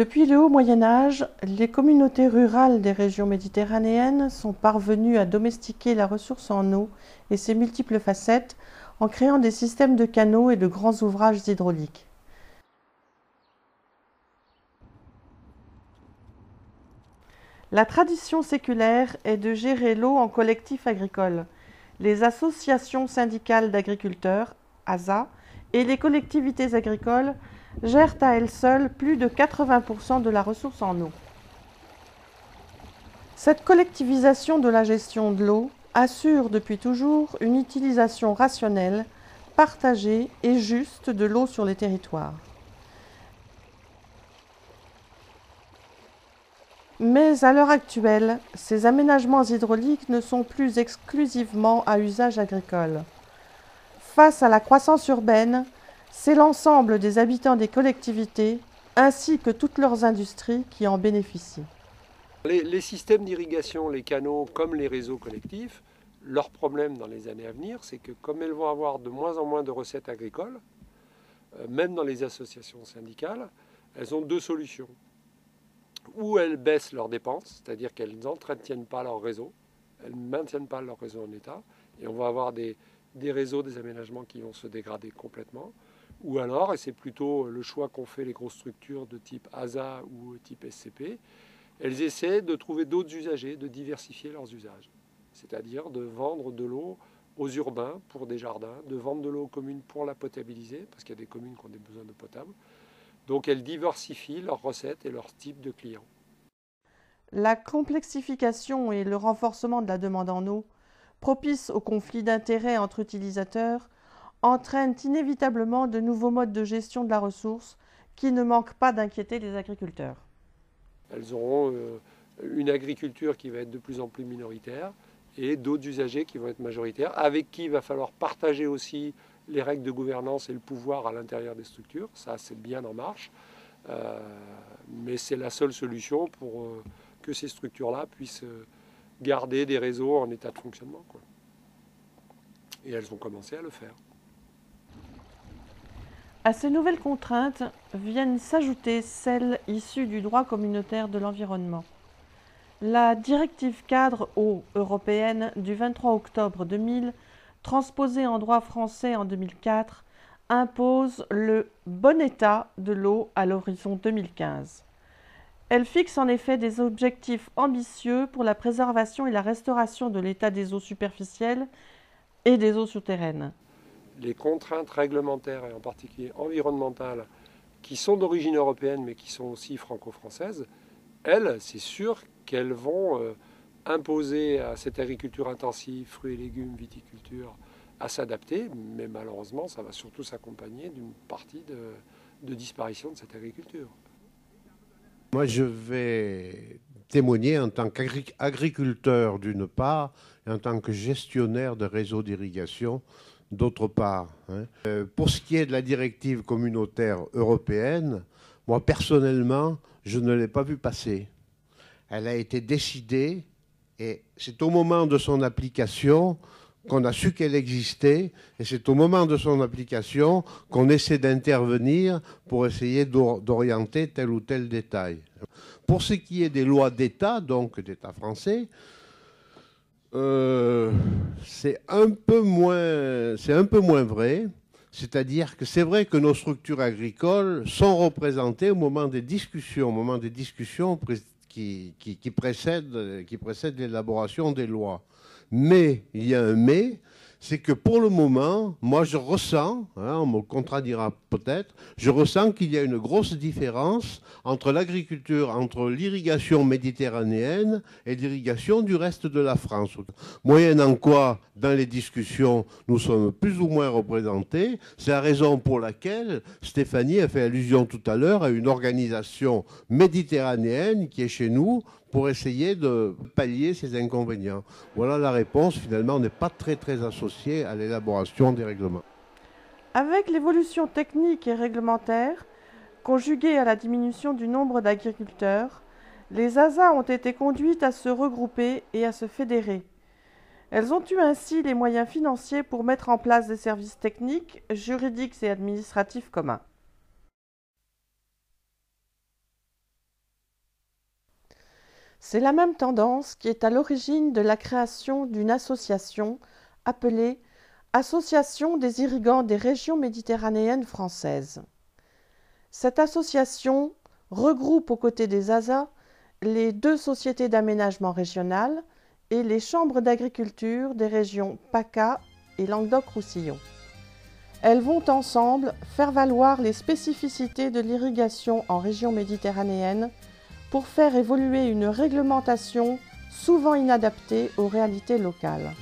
Depuis le haut Moyen Âge, les communautés rurales des régions méditerranéennes sont parvenues à domestiquer la ressource en eau et ses multiples facettes en créant des systèmes de canaux et de grands ouvrages hydrauliques. La tradition séculaire est de gérer l'eau en collectif agricole. Les associations syndicales d'agriculteurs, ASA, et les collectivités agricoles gèrent à elles seules plus de 80% de la ressource en eau. Cette collectivisation de la gestion de l'eau assure depuis toujours une utilisation rationnelle, partagée et juste de l'eau sur les territoires. Mais à l'heure actuelle, ces aménagements hydrauliques ne sont plus exclusivement à usage agricole. Face à la croissance urbaine, c'est l'ensemble des habitants des collectivités, ainsi que toutes leurs industries, qui en bénéficient. Les systèmes d'irrigation, les canaux comme les réseaux collectifs, leur problème dans les années à venir, c'est que comme elles vont avoir de moins en moins de recettes agricoles, même dans les associations syndicales, elles ont deux solutions. Ou elles baissent leurs dépenses, c'est-à-dire qu'elles n'entretiennent pas leur réseau, elles ne maintiennent pas leur réseau en état, et on va avoir des réseaux, des aménagements qui vont se dégrader complètement. Ou alors, et c'est plutôt le choix qu'ont fait les grosses structures de type ASA ou type SCP, elles essaient de trouver d'autres usagers, de diversifier leurs usages. C'est-à-dire de vendre de l'eau aux urbains pour des jardins, de vendre de l'eau aux communes pour la potabiliser, parce qu'il y a des communes qui ont des besoins d'eau potable. Donc elles diversifient leurs recettes et leurs types de clients. La complexification et le renforcement de la demande en eau, propice aux conflits d'intérêts entre utilisateurs, entraînent inévitablement de nouveaux modes de gestion de la ressource qui ne manquent pas d'inquiéter les agriculteurs. Elles auront une agriculture qui va être de plus en plus minoritaire et d'autres usagers qui vont être majoritaires, avec qui il va falloir partager aussi les règles de gouvernance et le pouvoir à l'intérieur des structures. Ça, c'est bien en marche. Mais c'est la seule solution pour que ces structures-là puissent garder des réseaux en état de fonctionnement, quoi. Et elles ont commencé à le faire. À ces nouvelles contraintes viennent s'ajouter celles issues du droit communautaire de l'environnement. La directive cadre eau européenne du 23 octobre 2000, transposée en droit français en 2004, impose le bon état de l'eau à l'horizon 2015. Elle fixe en effet des objectifs ambitieux pour la préservation et la restauration de l'état des eaux superficielles et des eaux souterraines. Les contraintes réglementaires et en particulier environnementales qui sont d'origine européenne mais qui sont aussi franco-françaises, elles, c'est sûr qu'elles vont imposer à cette agriculture intensive, fruits et légumes, viticulture, à s'adapter, mais malheureusement ça va surtout s'accompagner d'une partie de disparition de cette agriculture. Moi je vais témoigner en tant qu'agriculteur d'une part et en tant que gestionnaire de réseaux d'irrigation d'autre part. Pour ce qui est de la directive communautaire européenne, moi personnellement, je ne l'ai pas vue passer. Elle a été décidée et c'est au moment de son application qu'on a su qu'elle existait et c'est au moment de son application qu'on essaie d'intervenir pour essayer d'orienter tel ou tel détail. Pour ce qui est des lois d'État, donc d'État français, c'est un peu moins vrai. C'est-à-dire que c'est vrai que nos structures agricoles sont représentées au moment des discussions qui précèdent l'élaboration des lois. Mais, il y a un mais, c'est que pour le moment, moi je ressens, on me contredira peut-être, je ressens qu'il y a une grosse différence entre l'agriculture, entre l'irrigation méditerranéenne et l'irrigation du reste de la France. Moyennant quoi, dans les discussions, nous sommes plus ou moins représentés. C'est la raison pour laquelle Stéphanie a fait allusion tout à l'heure à une organisation méditerranéenne qui est chez nous pour essayer de pallier ces inconvénients. Voilà la réponse. Finalement, on n'est pas très associé à l'élaboration des règlements. Avec l'évolution technique et réglementaire, conjuguée à la diminution du nombre d'agriculteurs, les ASA ont été conduites à se regrouper et à se fédérer. Elles ont eu ainsi les moyens financiers pour mettre en place des services techniques, juridiques et administratifs communs. C'est la même tendance qui est à l'origine de la création d'une association appelée Association des irrigants des régions méditerranéennes françaises. Cette association regroupe aux côtés des ASA les 2 sociétés d'aménagement régional et les chambres d'agriculture des régions PACA et Languedoc-Roussillon. Elles vont ensemble faire valoir les spécificités de l'irrigation en région méditerranéenne pour faire évoluer une réglementation souvent inadaptée aux réalités locales.